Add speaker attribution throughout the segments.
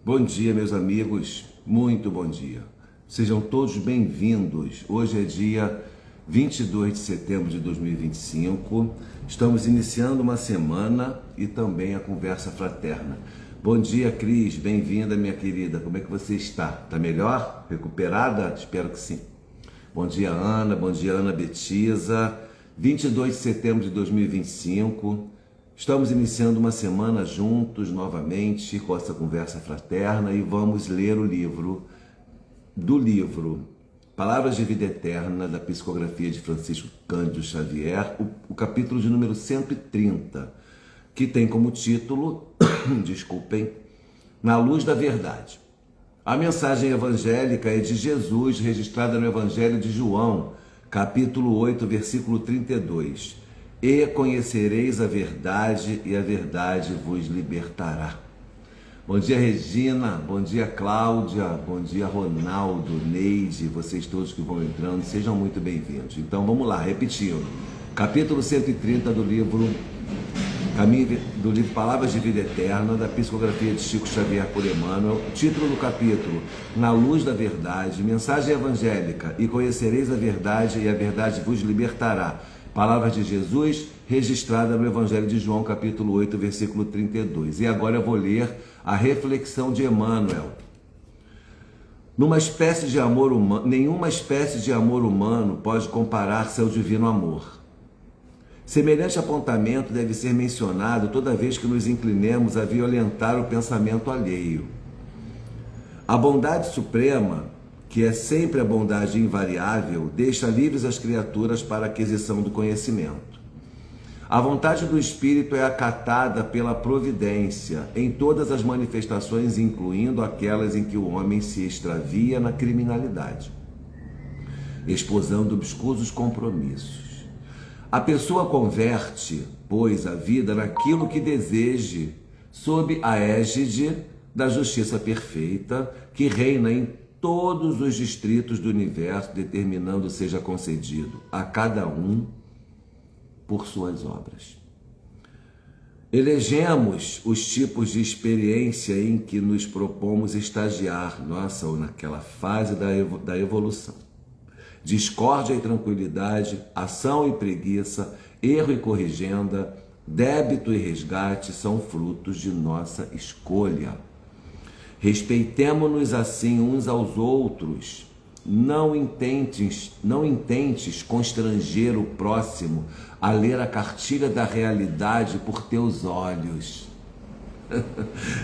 Speaker 1: Bom dia, meus amigos, muito bom dia. Sejam todos bem-vindos. Hoje é dia 22 de setembro de 2025. Estamos iniciando uma semana e também a conversa fraterna. Bom dia, Cris, bem-vinda, minha querida. Como é que você está? Tá melhor? Recuperada? Espero que sim. Bom dia, Ana Betisa. 22 de setembro de 2025. Estamos iniciando uma semana juntos novamente com essa conversa fraterna e vamos ler o livro Palavras de Vida Eterna, da psicografia de Francisco Cândido Xavier, o capítulo de número 130, que tem como título, Na Luz da Verdade. A mensagem evangélica é de Jesus, registrada no Evangelho de João, capítulo 8, versículo 32. E conhecereis a verdade, e a verdade vos libertará. Bom dia, Regina, bom dia, Cláudia, bom dia, Ronaldo, Neide, vocês todos que vão entrando, sejam muito bem-vindos. Então vamos lá, repetindo. Capítulo 130 do livro Palavras de Vida Eterna, da psicografia de Chico Xavier por Emmanuel. Título do capítulo: Na Luz da Verdade, mensagem evangélica, e conhecereis a verdade, e a verdade vos libertará. Palavras de Jesus, registrada no Evangelho de João, capítulo 8, versículo 32. E agora eu vou ler a reflexão de Emmanuel. Nenhuma espécie de amor humano pode comparar-se ao divino amor. Semelhante apontamento deve ser mencionado toda vez que nos inclinemos a violentar o pensamento alheio. A bondade suprema, que é sempre a bondade invariável, deixa livres as criaturas para a aquisição do conhecimento. A vontade do Espírito é acatada pela providência em todas as manifestações, incluindo aquelas em que o homem se extravia na criminalidade, esposando obscuros compromissos. A pessoa converte, pois, a vida naquilo que deseje, sob a égide da justiça perfeita que reina em todos os distritos do universo, determinando seja concedido a cada um por suas obras. Elegemos os tipos de experiência em que nos propomos estagiar, ou naquela fase da evolução. Discórdia e tranquilidade, ação e preguiça, erro e corrigenda, débito e resgate são frutos de nossa escolha. Respeitemo-nos assim uns aos outros. Não intentes constranger o próximo a ler a cartilha da realidade por teus olhos,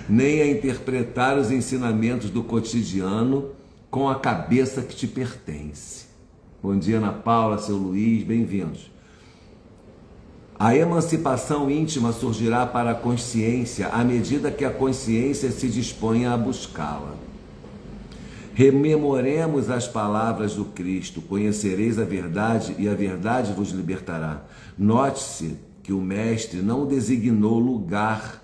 Speaker 1: nem a interpretar os ensinamentos do cotidiano com a cabeça que te pertence. Bom dia, Ana Paula, seu Luiz, bem-vindos. A emancipação íntima surgirá para a consciência à medida que a consciência se disponha a buscá-la. Rememoremos as palavras do Cristo: conhecereis a verdade e a verdade vos libertará. Note-se que o Mestre não designou lugar,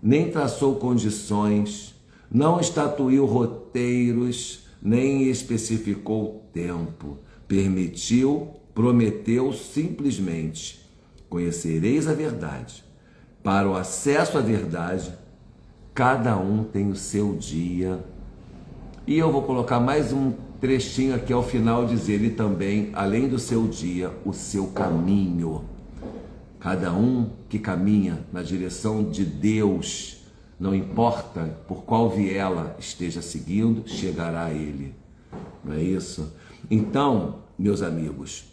Speaker 1: nem traçou condições, não estatuiu roteiros, nem especificou tempo. Prometeu simplesmente: conhecereis a verdade. Para o acesso à verdade, cada um tem o seu dia. E eu vou colocar mais um trechinho aqui ao final, dizer ele também, além do seu dia, o seu caminho. Cada um que caminha na direção de Deus, não importa por qual viela esteja seguindo, chegará a Ele. Não é isso? Então, meus amigos,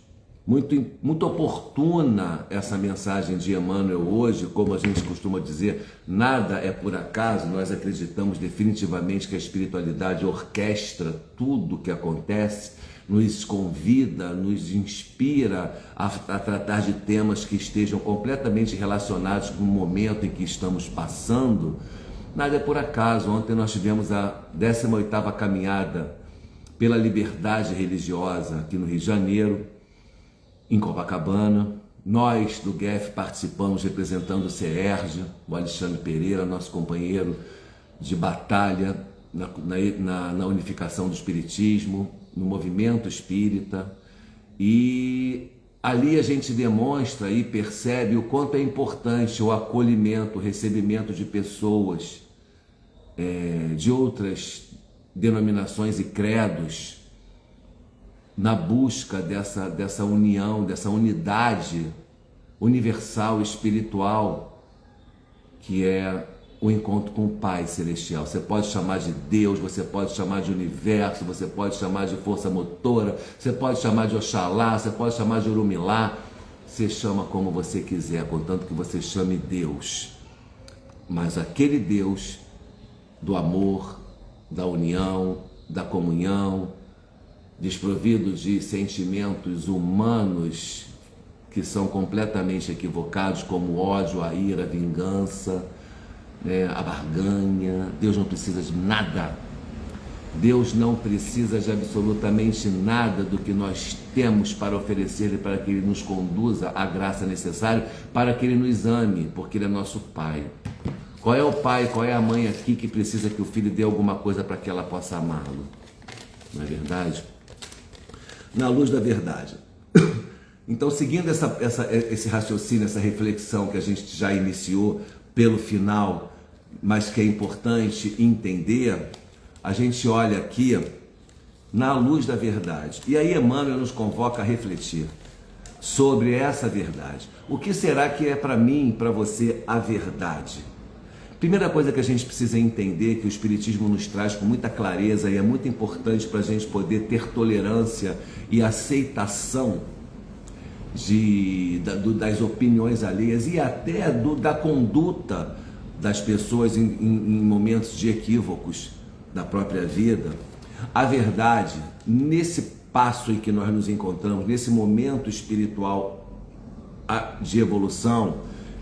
Speaker 1: muito oportuna essa mensagem de Emmanuel hoje. Como a gente costuma dizer, nada é por acaso. Nós acreditamos definitivamente que a espiritualidade orquestra tudo que acontece, nos convida, nos inspira a tratar de temas que estejam completamente relacionados com o momento em que estamos passando. Nada é por acaso. Ontem nós tivemos a 18ª caminhada pela liberdade religiosa aqui no Rio de Janeiro, em Copacabana. Nós do GEF participamos representando o CERJ, o Alexandre Pereira, nosso companheiro de batalha na unificação do espiritismo, no movimento espírita, e ali a gente demonstra e percebe o quanto é importante o acolhimento, o recebimento de pessoas de outras denominações e credos, na busca dessa união, dessa unidade universal, espiritual, que é o encontro com o Pai Celestial. Você pode chamar de Deus, você pode chamar de universo, você pode chamar de força motora, você pode chamar de Oxalá, você pode chamar de Orumilá, você chama como você quiser, contanto que você chame Deus. Mas aquele Deus do amor, da união, da comunhão, desprovido de sentimentos humanos que são completamente equivocados, como ódio, a ira, a vingança, a barganha. Deus não precisa de nada. Deus não precisa de absolutamente nada do que nós temos para oferecer-lhe, para que Ele nos conduza à graça necessária, para que Ele nos ame, porque Ele é nosso Pai. Qual é o pai, qual é a mãe aqui que precisa que o filho dê alguma coisa para que ela possa amá-lo? Não é verdade? Na luz da verdade. Então, seguindo esse raciocínio, essa reflexão que a gente já iniciou pelo final, mas que é importante entender, a gente olha aqui na luz da verdade. E aí Emmanuel nos convoca a refletir sobre essa verdade. O que será que é para mim, para você, a verdade? Primeira coisa que a gente precisa entender, que o Espiritismo nos traz com muita clareza e é muito importante para a gente poder ter tolerância e aceitação das opiniões alheias e até da conduta das pessoas em momentos de equívocos da própria vida. A verdade, nesse passo em que nós nos encontramos, nesse momento espiritual de evolução,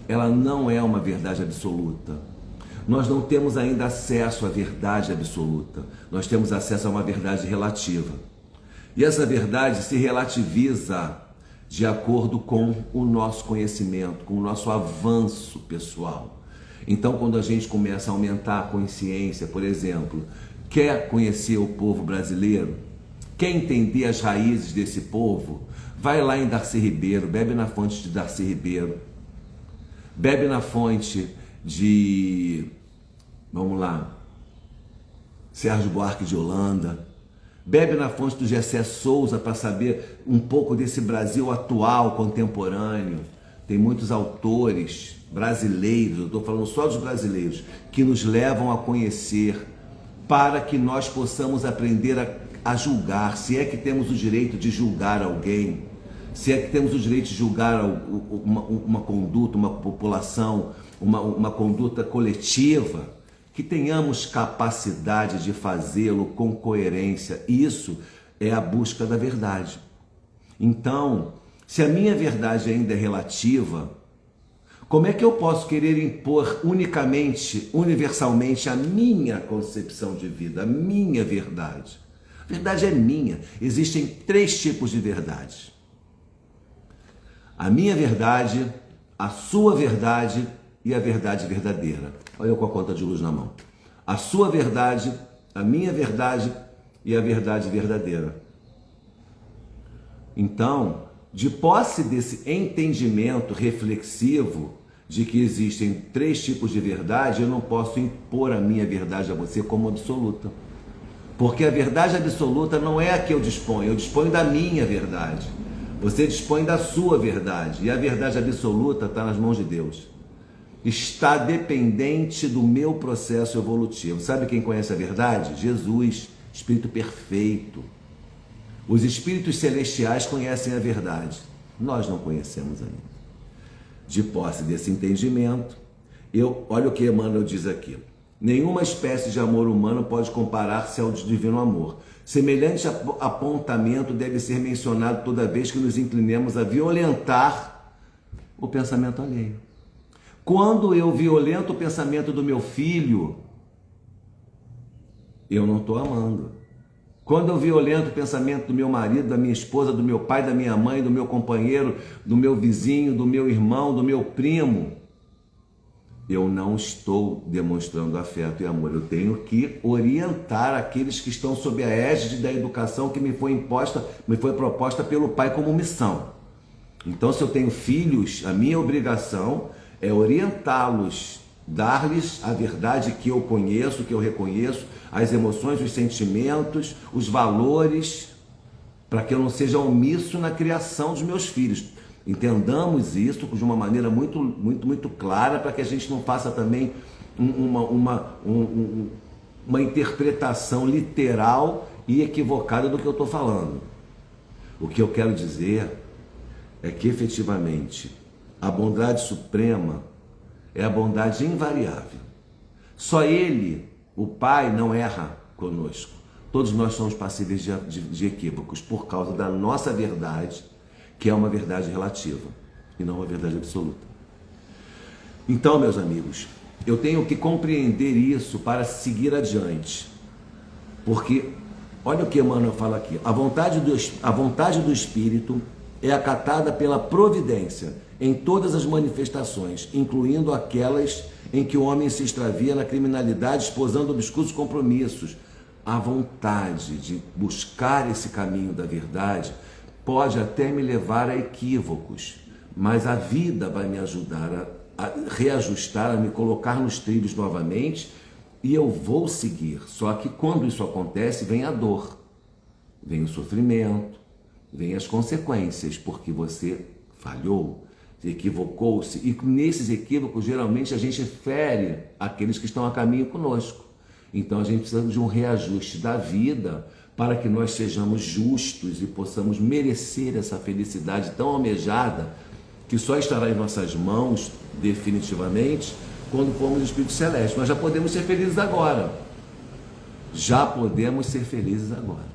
Speaker 1: ela não é uma verdade absoluta. Nós não temos ainda acesso à verdade absoluta, nós temos acesso a uma verdade relativa. E essa verdade se relativiza de acordo com o nosso conhecimento, com o nosso avanço pessoal. Então, quando a gente começa a aumentar a consciência, por exemplo, quer conhecer o povo brasileiro, quer entender as raízes desse povo, vai lá em Darcy Ribeiro, bebe na fonte de Darcy Ribeiro, bebe na fonte de, vamos lá, Sérgio Buarque de Holanda, bebe na fonte do Gessé Souza para saber um pouco desse Brasil atual, contemporâneo. Tem muitos autores brasileiros, eu estou falando só dos brasileiros, que nos levam a conhecer, para que nós possamos aprender a julgar, se é que temos o direito de julgar alguém, se é que temos o direito de julgar uma conduta, uma população, uma conduta coletiva, que tenhamos capacidade de fazê-lo com coerência. Isso é a busca da verdade. Então, se a minha verdade ainda é relativa, como é que eu posso querer impor unicamente, universalmente, a minha concepção de vida, a minha verdade? A verdade é minha. Existem 3 tipos de verdades: a minha verdade, a sua verdade e a verdade verdadeira. Olha eu com a conta de luz na mão. A sua verdade, a minha verdade e a verdade verdadeira. Então, de posse desse entendimento reflexivo de que existem 3 tipos de verdade, eu não posso impor a minha verdade a você como absoluta. Porque a verdade absoluta não é a que eu disponho da minha verdade. Você dispõe da sua verdade, e a verdade absoluta está nas mãos de Deus. Está dependente do meu processo evolutivo. Sabe quem conhece a verdade? Jesus, Espírito perfeito. Os espíritos celestiais conhecem a verdade. Nós não conhecemos ainda. De posse desse entendimento, olha o que Emmanuel diz aqui. Nenhuma espécie de amor humano pode comparar-se ao divino amor. Semelhante apontamento deve ser mencionado toda vez que nos inclinemos a violentar o pensamento alheio. Quando eu violento o pensamento do meu filho, eu não estou amando. Quando eu violento o pensamento do meu marido, da minha esposa, do meu pai, da minha mãe, do meu companheiro, do meu vizinho, do meu irmão, do meu primo, eu não estou demonstrando afeto e amor. Eu tenho que orientar aqueles que estão sob a égide da educação que me foi proposta pelo pai como missão. Então, se eu tenho filhos, a minha obrigação é orientá-los dar-lhes a verdade que eu conheço, que eu reconheço, as emoções, os sentimentos, os valores, para que eu não seja omisso na criação dos meus filhos. Entendamos isso de uma maneira muito clara, para que a gente não faça também uma interpretação literal e equivocada do que eu estou falando. O que eu quero dizer é que efetivamente a bondade suprema é a bondade invariável. Só Ele, o Pai, não erra conosco. Todos nós somos passíveis de equívocos por causa da nossa verdade, que é uma verdade relativa e não uma verdade absoluta. Então, meus amigos, eu tenho que compreender isso para seguir adiante. Porque, olha o que Emmanuel fala aqui, a vontade do Espírito é acatada pela providência em todas as manifestações, incluindo aquelas em que o homem se extravia na criminalidade, esposando obscuros compromissos. A vontade de buscar esse caminho da verdade pode até me levar a equívocos, mas a vida vai me ajudar a reajustar, a me colocar nos trilhos novamente, e eu vou seguir. Só que quando isso acontece, vem a dor, vem o sofrimento, vem as consequências, porque você falhou, equivocou-se, e nesses equívocos geralmente a gente fere aqueles que estão a caminho conosco. Então a gente precisa de um reajuste da vida para que nós sejamos justos e possamos merecer essa felicidade tão almejada, que só estará em nossas mãos definitivamente quando formos no Espírito Celeste. Nós já podemos ser felizes agora. Já podemos ser felizes agora.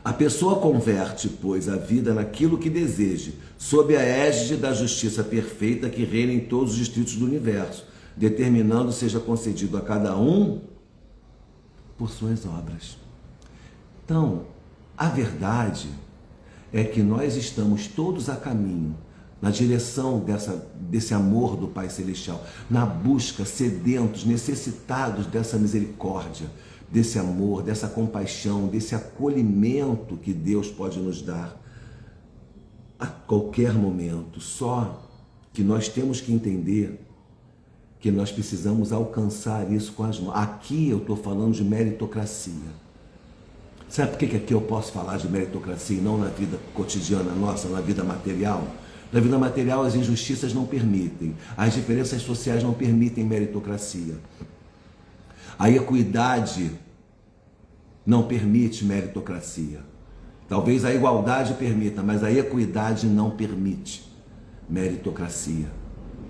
Speaker 1: A pessoa converte, pois, a vida naquilo que deseje, sob a égide da justiça perfeita que reina em todos os distritos do universo, determinando seja concedido a cada um por suas obras. Então, a verdade é que nós estamos todos a caminho, na direção desse amor do Pai Celestial, na busca, sedentos, necessitados dessa misericórdia, desse amor, dessa compaixão, desse acolhimento que Deus pode nos dar a qualquer momento. Só que nós temos que entender que nós precisamos alcançar isso com as mãos. Aqui eu estou falando de meritocracia. Sabe por que aqui eu posso falar de meritocracia e não na vida cotidiana nossa, na vida material? Na vida material as injustiças não permitem, as diferenças sociais não permitem meritocracia. A equidade não permite meritocracia. Talvez a igualdade permita, mas a equidade não permite meritocracia.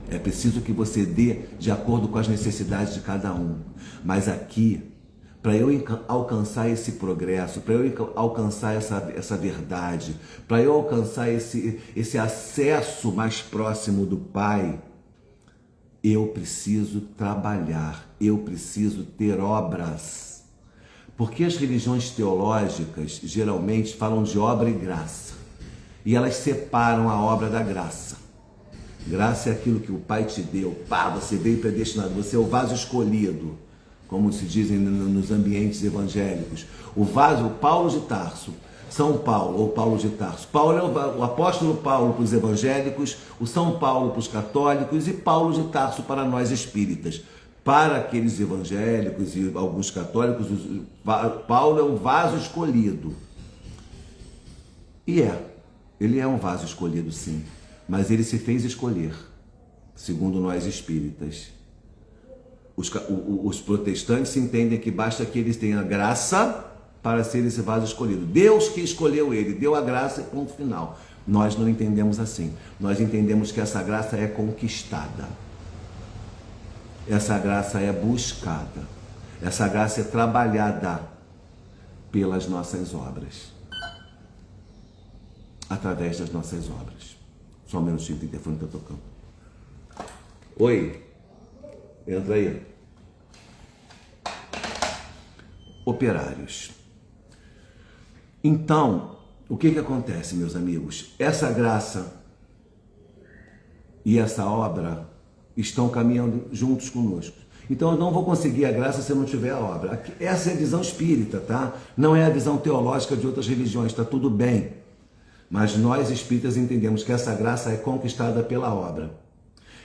Speaker 1: É preciso que você dê de acordo com as necessidades de cada um. Mas aqui, para eu alcançar esse progresso, para eu alcançar essa verdade, para eu alcançar esse acesso mais próximo do Pai, eu preciso trabalhar, eu preciso ter obras. Porque as religiões teológicas geralmente falam de obra e graça, e elas separam a obra da graça. Graça é aquilo que o Pai te deu, pá, você veio predestinado, você é o vaso escolhido, como se dizem nos ambientes evangélicos. O Paulo de Tarso, São Paulo, ou Paulo de Tarso. Paulo é o apóstolo Paulo para os evangélicos, o São Paulo para os católicos e Paulo de Tarso para nós espíritas. Para aqueles evangélicos e alguns católicos, Paulo é um vaso escolhido. E ele é um vaso escolhido, sim, mas ele se fez escolher, segundo nós espíritas. Os protestantes entendem que basta que eles tenham a graça para ser esse vaso escolhido. Deus que escolheu ele, deu a graça e ponto final. Nós não entendemos assim. Nós entendemos que essa graça é conquistada. Essa graça é buscada. Essa graça é trabalhada pelas nossas obras. Através das nossas obras. Só um minutinho, o interfone está tocando. Oi. Entra aí. Operários. Então, o que acontece, meus amigos? Essa graça e essa obra estão caminhando juntos conosco. Então eu não vou conseguir a graça se eu não tiver a obra. Essa é a visão espírita, tá? Não é a visão teológica de outras religiões, tá tudo bem. Mas nós espíritas entendemos que essa graça é conquistada pela obra.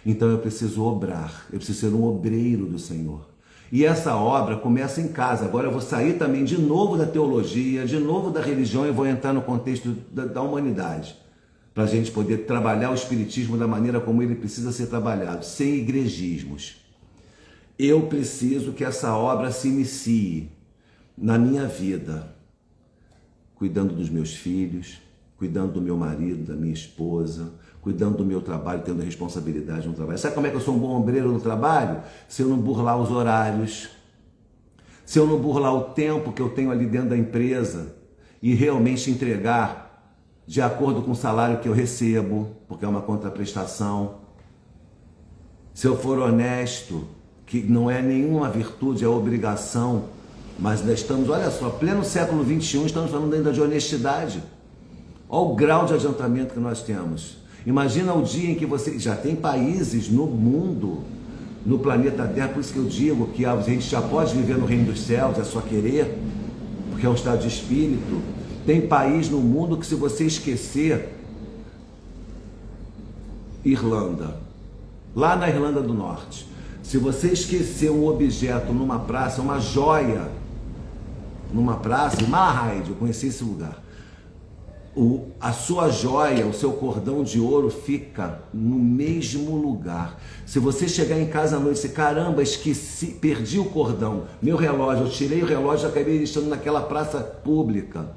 Speaker 1: Então eu preciso obrar, eu preciso ser um obreiro do Senhor. E essa obra começa em casa. Agora eu vou sair também de novo da teologia, de novo da religião e vou entrar no contexto da humanidade, para a gente poder trabalhar o Espiritismo da maneira como ele precisa ser trabalhado, sem igrejismos. Eu preciso que essa obra se inicie na minha vida, cuidando dos meus filhos, cuidando do meu marido, da minha esposa, cuidando do meu trabalho, tendo responsabilidade no trabalho. Sabe como é que eu sou um bom obreiro no trabalho? Se eu não burlar os horários, se eu não burlar o tempo que eu tenho ali dentro da empresa e realmente entregar de acordo com o salário que eu recebo, porque é uma contraprestação. Se eu for honesto, que não é nenhuma virtude, é obrigação, mas nós estamos, olha só, pleno século XXI, estamos falando ainda de honestidade. Olha o grau de adiantamento que nós temos. Imagina o dia em que você... Já tem países no mundo, no planeta Terra, por isso que eu digo que a gente já pode viver no reino dos céus, é só querer, porque é um estado de espírito. Tem país no mundo que, se você esquecer, Irlanda, lá na Irlanda do Norte, se você esquecer um objeto numa praça, uma joia, numa praça, em Malahide, eu conheci esse lugar, a sua joia, o seu cordão de ouro fica no mesmo lugar. Se você chegar em casa à noite e dizer, caramba, esqueci, perdi o cordão, meu relógio, eu tirei o relógio e acabei deixando naquela praça pública.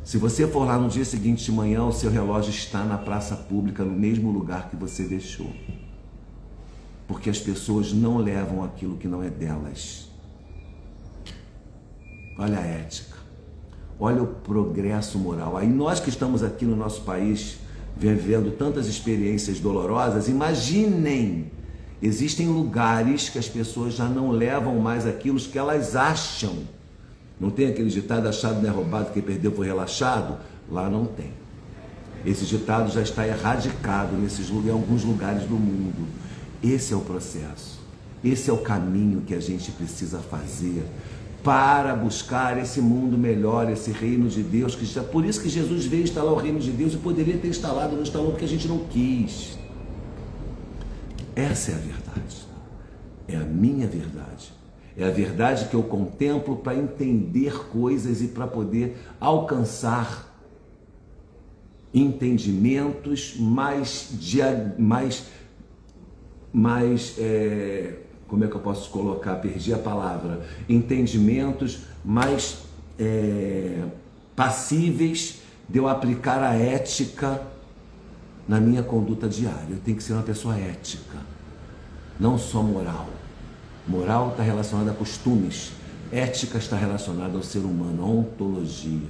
Speaker 1: Se você for lá no dia seguinte de manhã, o seu relógio está na praça pública, no mesmo lugar que você deixou. Porque as pessoas não levam aquilo que não é delas. Olha a ética. Olha o progresso moral. Aí nós que estamos aqui no nosso país, vivendo tantas experiências dolorosas, imaginem, existem lugares que as pessoas já não levam mais aquilo que elas acham. Não tem aquele ditado, achado não é roubado, quem perdeu foi relaxado? Lá não tem. Esse ditado já está erradicado em alguns lugares do mundo. Esse é o processo. Esse é o caminho que a gente precisa fazer para buscar esse mundo melhor, esse reino de Deus, por isso que Jesus veio instalar o reino de Deus e poderia ter instalado, não instalou porque a gente não quis. Essa é a verdade, é a minha verdade, é a verdade que eu contemplo para entender coisas e para poder alcançar entendimentos como é que eu posso colocar? Perdi a palavra. Entendimentos mais passíveis de eu aplicar a ética na minha conduta diária. Eu tenho que ser uma pessoa ética, não só moral. Moral está relacionada a costumes, ética está relacionada ao ser humano, a ontologia.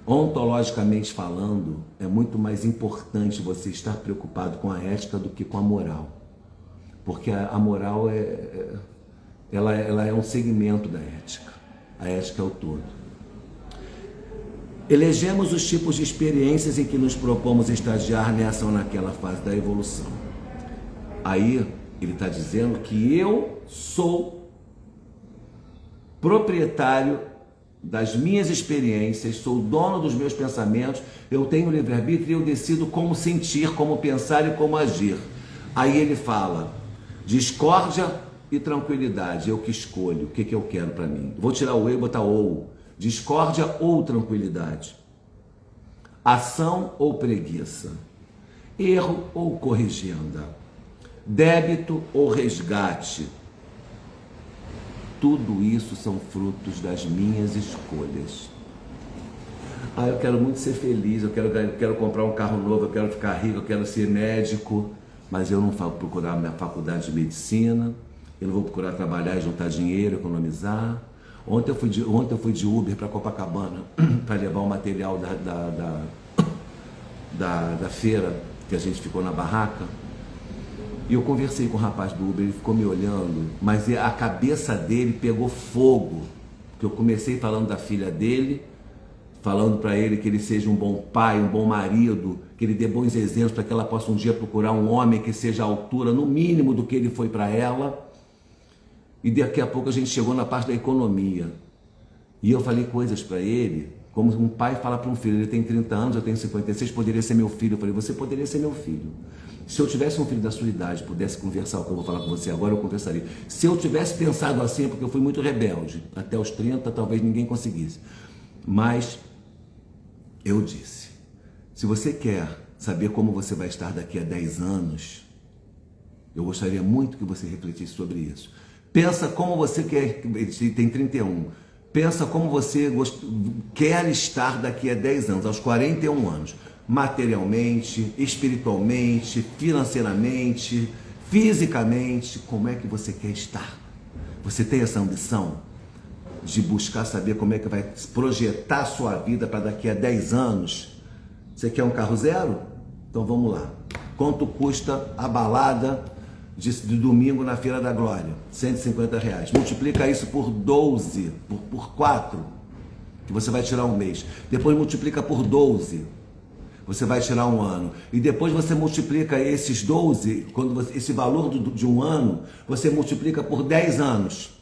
Speaker 1: Ontologicamente falando, é muito mais importante você estar preocupado com a ética do que com a moral. Porque a moral ela é um segmento da ética. A ética é o todo. Elegemos os tipos de experiências em que nos propomos estagiar nessa ou naquela fase da evolução. Aí ele está dizendo que eu sou proprietário das minhas experiências, sou dono dos meus pensamentos, eu tenho livre-arbítrio e eu decido como sentir, como pensar e como agir. Aí ele fala... discórdia e tranquilidade, eu que escolho o que eu quero para mim. Vou tirar o eu e botar ou. Discórdia ou tranquilidade. Ação ou preguiça. Erro ou corrigenda. Débito ou resgate. Tudo isso são frutos das minhas escolhas. Eu quero muito ser feliz, eu quero comprar um carro novo, eu quero ficar rico, eu quero ser médico. Mas eu não vou procurar minha faculdade de medicina, eu não vou procurar trabalhar e juntar dinheiro, economizar. Ontem eu fui de Uber para Copacabana para levar o material da feira que a gente ficou na barraca. E eu conversei com o rapaz do Uber, ele ficou me olhando, mas a cabeça dele pegou fogo. Porque eu comecei falando da filha dele, falando para ele que ele seja um bom pai, um bom marido, que ele dê bons exemplos para que ela possa um dia procurar um homem que seja à altura, no mínimo, do que ele foi para ela. E daqui a pouco a gente chegou na parte da economia. E eu falei coisas para ele, como um pai fala para um filho, ele tem 30 anos, eu tenho 56, poderia ser meu filho. Eu falei, você poderia ser meu filho. Se eu tivesse um filho da sua idade, pudesse conversar o que eu vou falar com você agora, eu conversaria. Se eu tivesse pensado assim, porque eu fui muito rebelde, até os 30 talvez ninguém conseguisse. Mas eu disse, se você quer saber como você vai estar daqui a 10 anos, eu gostaria muito que você refletisse sobre isso. Pensa como você quer, tem 31, pensa como você quer estar daqui a 10 anos, aos 41 anos. Materialmente, espiritualmente, financeiramente, fisicamente, como é que você quer estar? Você tem essa ambição de buscar saber como é que vai projetar a sua vida para daqui a 10 anos? Você quer um carro zero? Então vamos lá. Quanto custa a balada de domingo na Feira da Glória? R$150. Multiplica isso por 12, por 4, que você vai tirar um mês. Depois multiplica por 12. Você vai tirar um ano. E depois você multiplica esses 12, esse valor de um ano, você multiplica por 10 anos.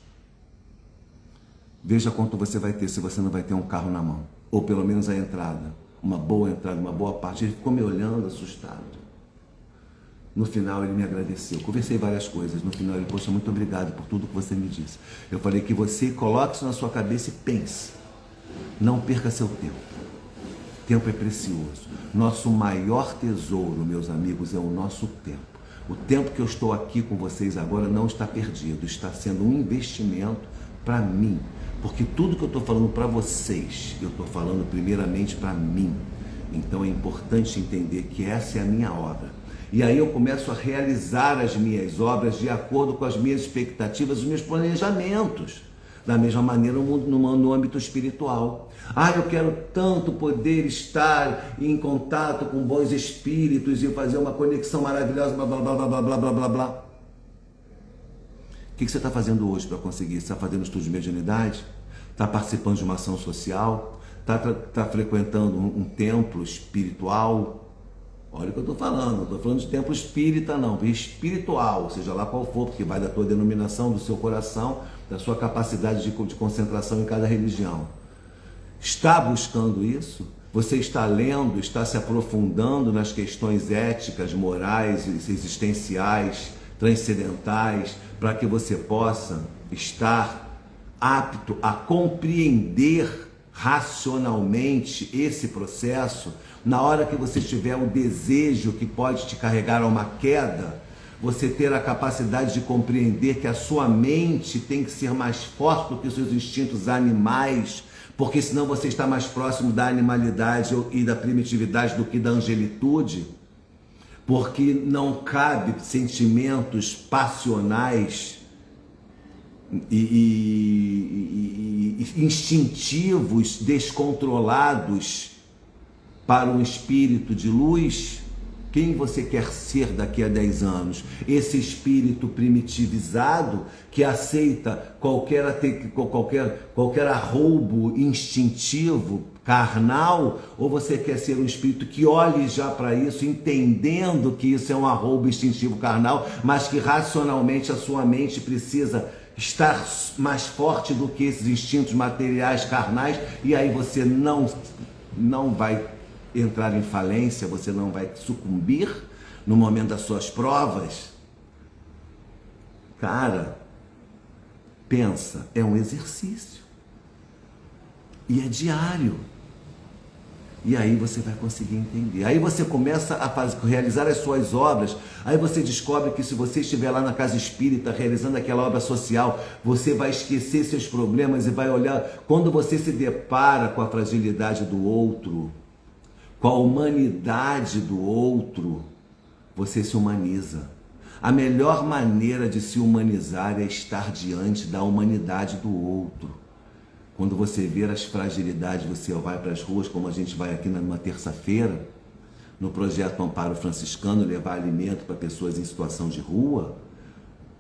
Speaker 1: Veja quanto você vai ter se você não vai ter um carro na mão. Ou pelo menos a entrada. Uma boa entrada, uma boa parte. Ele ficou me olhando assustado. No final ele me agradeceu. Conversei várias coisas. No final ele, poxa, muito obrigado por tudo que você me disse. Eu falei que você coloque isso na sua cabeça e pense. Não perca seu tempo. Tempo é precioso. Nosso maior tesouro, meus amigos, é o nosso tempo. O tempo que eu estou aqui com vocês agora não está perdido, está sendo um investimento para mim. Porque tudo que eu estou falando para vocês, eu estou falando primeiramente para mim. Então é importante entender que essa é a minha obra. E aí eu começo a realizar as minhas obras de acordo com as minhas expectativas, os meus planejamentos. Da mesma maneira no âmbito espiritual. Eu quero tanto poder estar em contato com bons espíritos e fazer uma conexão maravilhosa, blá, blá, blá, blá, blá, blá, blá, blá. O que você está fazendo hoje para conseguir? Você está fazendo estudo de mediunidade? Está participando de uma ação social? Está frequentando um templo espiritual? Olha o que eu estou falando, não estou falando de templo espírita não, espiritual, seja lá qual for, porque vai da tua denominação, do seu coração, da sua capacidade de concentração em cada religião. Está buscando isso? Você está lendo, está se aprofundando nas questões éticas, morais, existenciais, transcendentais, para que você possa estar apto a compreender racionalmente esse processo? Na hora que você tiver o desejo que pode te carregar a uma queda, você ter a capacidade de compreender que a sua mente tem que ser mais forte do que os seus instintos animais, porque senão você está mais próximo da animalidade e da primitividade do que da angelitude, porque não cabe sentimentos passionais e instintivos descontrolados para um espírito de luz. Quem você quer ser daqui a 10 anos? Esse espírito primitivizado que aceita qualquer arroubo instintivo, carnal? Ou você quer ser um espírito que olhe já para isso, entendendo que isso é um arroubo instintivo carnal, mas que racionalmente a sua mente precisa estar mais forte do que esses instintos materiais carnais, e aí você não vai entrar em falência, você não vai sucumbir no momento das suas provas? Cara, pensa, é um exercício e é diário. E aí você vai conseguir entender. Aí você começa a realizar as suas obras. Aí você descobre que se você estiver lá na casa espírita realizando aquela obra social, você vai esquecer seus problemas e vai olhar. Quando você se depara com a fragilidade do outro, com a humanidade do outro, você se humaniza. A melhor maneira de se humanizar é estar diante da humanidade do outro. Quando você vê as fragilidades, você vai para as ruas, como a gente vai aqui numa terça-feira, no projeto Amparo Franciscano, levar alimento para pessoas em situação de rua.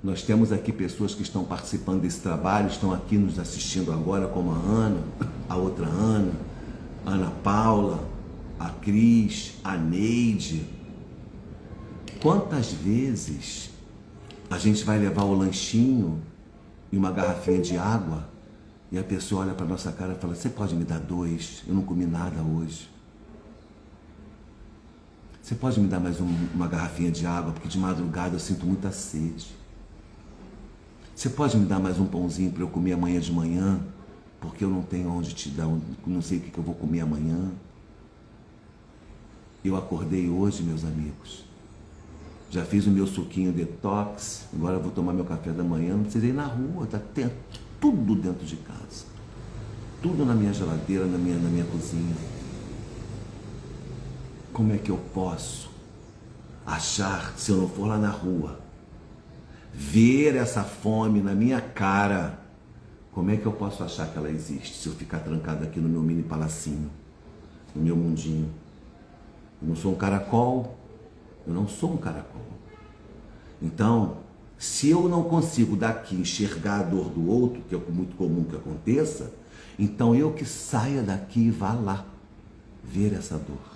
Speaker 1: Nós temos aqui pessoas que estão participando desse trabalho, estão aqui nos assistindo agora, como a Ana, a outra Ana, a Ana Paula, a Cris, a Neide. Quantas vezes a gente vai levar o lanchinho e uma garrafinha de água e a pessoa olha para nossa cara e fala: você pode me dar 2? Eu não comi nada hoje. Você pode me dar mais uma garrafinha de água, porque de madrugada eu sinto muita sede. Você pode me dar mais um pãozinho para eu comer amanhã de manhã, porque eu não tenho onde te dar, não sei o que eu vou comer amanhã. Eu acordei hoje, meus amigos. Já fiz o meu suquinho detox, agora eu vou tomar meu café da manhã, não precisei ir na rua, tá tudo dentro de casa. Tudo na minha geladeira, na minha cozinha. Como é que eu posso achar, se eu não for lá na rua, ver essa fome na minha cara, como é que eu posso achar que ela existe se eu ficar trancado aqui no meu mini palacinho, no meu mundinho? Eu não sou um caracol, eu não sou um caracol. Então, se eu não consigo daqui enxergar a dor do outro, que é muito comum que aconteça, então eu que saia daqui e vá lá ver essa dor.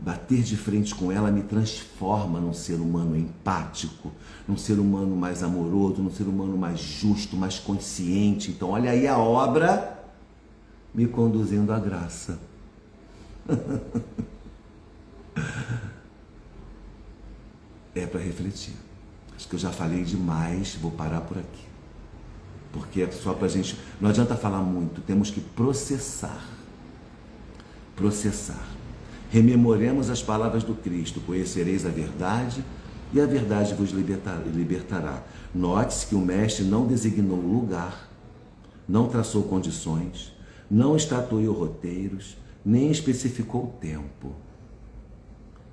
Speaker 1: Bater de frente com ela me transforma num ser humano empático, num ser humano mais amoroso, num ser humano mais justo, mais consciente. Então, olha aí a obra me conduzindo à graça. É para refletir. Acho que eu já falei demais, vou parar por aqui. Porque é só para a gente... Não adianta falar muito, temos que processar. Processar. Rememoremos as palavras do Cristo: conhecereis a verdade e a verdade vos libertará. Note-se que o Mestre não designou lugar, não traçou condições, não estatuiu roteiros, nem especificou tempo.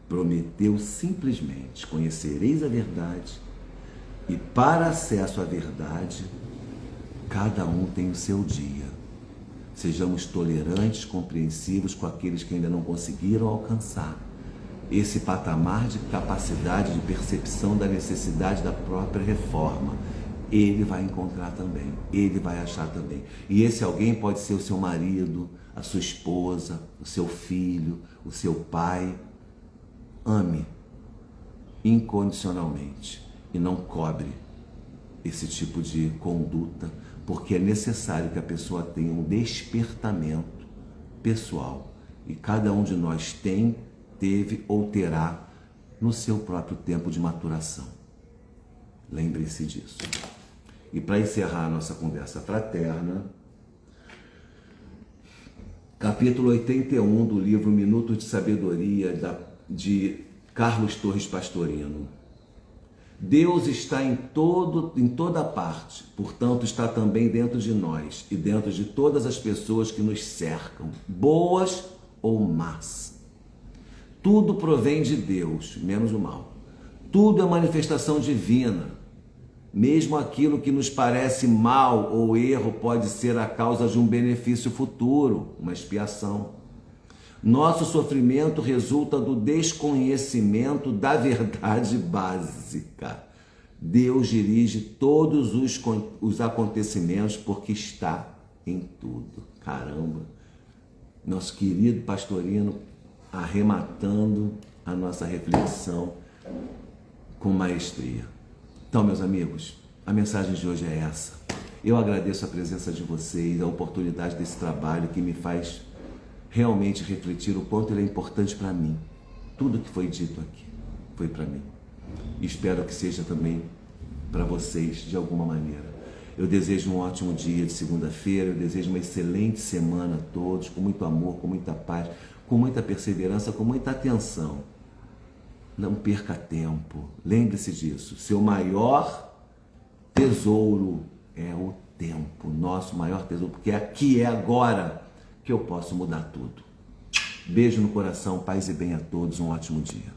Speaker 1: Prometeu simplesmente: conhecereis a verdade, e para acesso à verdade, cada um tem o seu dia. Sejamos tolerantes, compreensivos com aqueles que ainda não conseguiram alcançar esse patamar de capacidade de percepção da necessidade da própria reforma. Ele vai encontrar também, ele vai achar também. E esse alguém pode ser o seu marido, a sua esposa, o seu filho, o seu pai. Ame incondicionalmente e não cobre esse tipo de conduta, porque é necessário que a pessoa tenha um despertamento pessoal. E cada um de nós tem, teve ou terá no seu próprio tempo de maturação. Lembre-se disso. E para encerrar a nossa conversa fraterna, capítulo 81 do livro Minutos de Sabedoria, de Carlos Torres Pastorino. Deus está em toda parte, portanto está também dentro de nós e dentro de todas as pessoas que nos cercam, boas ou más. Tudo provém de Deus, menos o mal. Tudo é manifestação divina. Mesmo aquilo que nos parece mal ou erro pode ser a causa de um benefício futuro, uma expiação. Nosso sofrimento resulta do desconhecimento da verdade básica. Deus dirige todos os acontecimentos porque está em tudo. Caramba! Nosso querido Pastorino arrematando a nossa reflexão com maestria. Então, meus amigos, a mensagem de hoje é essa. Eu agradeço a presença de vocês, a oportunidade desse trabalho que me faz realmente refletir o quanto ele é importante para mim. Tudo que foi dito aqui foi para mim. E espero que seja também para vocês de alguma maneira. Eu desejo um ótimo dia de segunda-feira, eu desejo uma excelente semana a todos, com muito amor, com muita paz, com muita perseverança, com muita atenção. Não perca tempo, lembre-se disso. Seu maior tesouro é o tempo, nosso maior tesouro, porque aqui é agora que eu posso mudar tudo. Beijo no coração, paz e bem a todos, um ótimo dia.